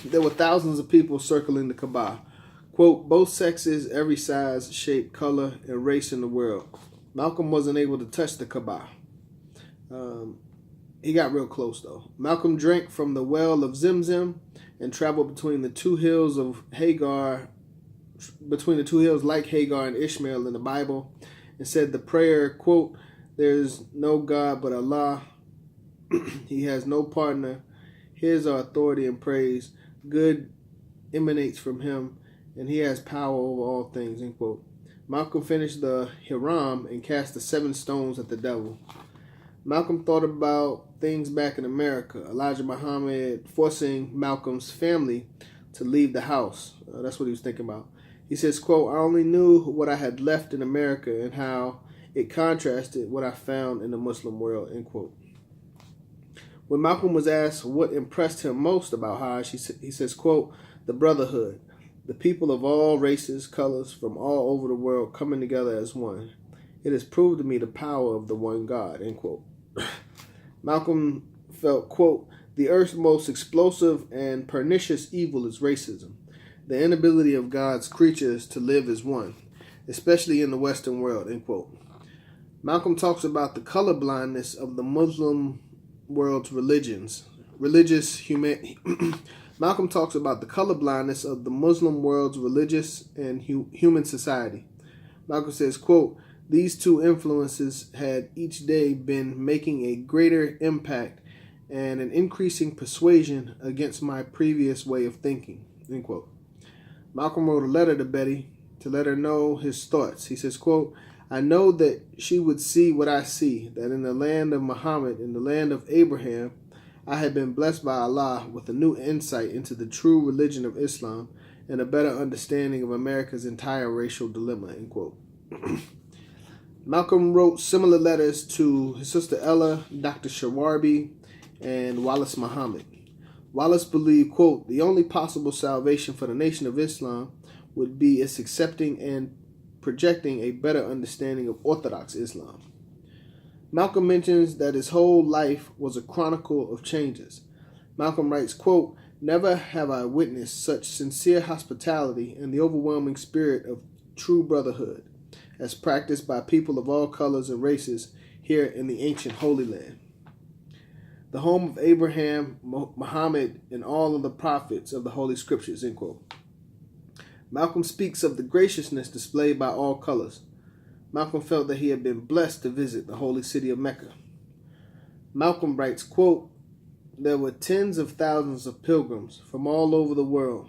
there were thousands of people circling the Kaaba. Quote, both sexes, every size, shape, color, and race in the world. Malcolm wasn't able to touch the Kaaba. He got real close, though. Malcolm drank from the well of Zemzem and traveled between the two hills like Hagar and Ishmael in the Bible, and said the prayer, quote, there's no God but Allah. He has no partner. His are authority and praise. Good emanates from him, and he has power over all things, end quote. Malcolm finished the Hiram and cast the 7 stones at the devil. Malcolm thought about things back in America. Elijah Muhammad forcing Malcolm's family to leave the house. That's what he was thinking about. He says, quote, I only knew what I had left in America and how it contrasted what I found in the Muslim world, end quote. When Malcolm was asked what impressed him most about Hajj, he says, quote, the brotherhood, the people of all races, colors, from all over the world coming together as one. It has proved to me the power of the one God, end quote. Malcolm felt, quote, the earth's most explosive and pernicious evil is racism, the inability of God's creatures to live as one, especially in the Western world, end quote. Malcolm talks about the colorblindness of the Muslim world's Malcolm talks about the colorblindness of the Muslim world's religious and human society. Malcolm says, quote, these two influences had each day been making a greater impact and an increasing persuasion against my previous way of thinking, end quote. Malcolm wrote a letter to Betty to let her know his thoughts. He says, quote, I know that she would see what I see, that in the land of Muhammad, in the land of Abraham, I had been blessed by Allah with a new insight into the true religion of Islam and a better understanding of America's entire racial dilemma, end quote. Malcolm wrote similar letters to his sister Ella, Dr. Shawarbi, and Wallace Muhammad. Wallace believed, quote, the only possible salvation for the Nation of Islam would be its accepting and projecting a better understanding of Orthodox Islam. Malcolm mentions that his whole life was a chronicle of changes. Malcolm writes, quote, never have I witnessed such sincere hospitality and the overwhelming spirit of true brotherhood as practiced by people of all colors and races here in the ancient Holy Land, the home of Abraham, Muhammad, and all of the prophets of the Holy Scriptures, end quote. Malcolm speaks of the graciousness displayed by all colors. Malcolm felt that he had been blessed to visit the holy city of Mecca. Malcolm writes, quote, there were tens of thousands of pilgrims from all over the world.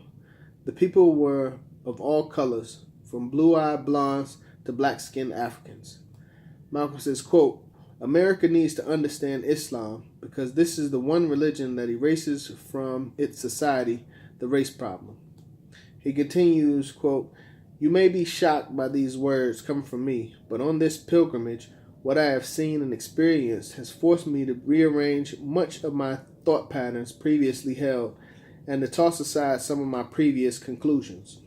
The people were of all colors, from blue-eyed blondes to black-skinned Africans. Malcolm says, quote, America needs to understand Islam because this is the one religion that erases from its society the race problem. He continues, quote, you may be shocked by these words coming from me, but on this pilgrimage, what I have seen and experienced has forced me to rearrange much of my thought patterns previously held and to toss aside some of my previous conclusions.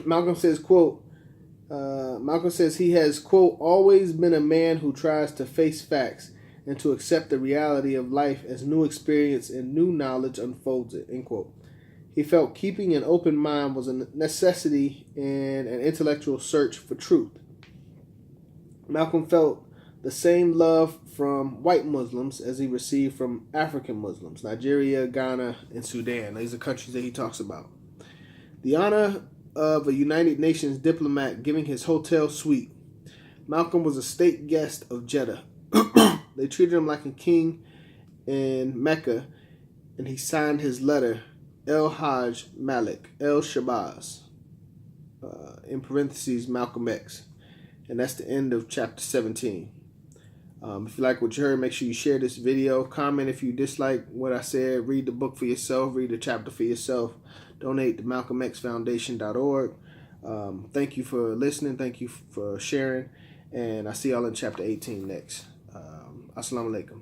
Malcolm says, quote, he has, quote, always been a man who tries to face facts and to accept the reality of life as new experience and new knowledge unfolds it, end quote. He felt keeping an open mind was a necessity in an intellectual search for truth. Malcolm felt the same love from white Muslims as he received from African Muslims, Nigeria, Ghana, and Sudan. These are countries that he talks about. The honor of a United Nations diplomat giving his hotel suite. Malcolm was a state guest of Jeddah. They treated him like a king in Mecca, and he signed his letter, El Hajj Malik, El Shabazz, in parentheses, Malcolm X. And that's the end of chapter 17. If you like what you heard, make sure you share this video. Comment if you dislike what I said. Read the book for yourself. Read the chapter for yourself. Donate to MalcolmXFoundation.org. Thank you for listening. Thank you for sharing. And I'll see y'all in chapter 18 next. Assalamu alaikum.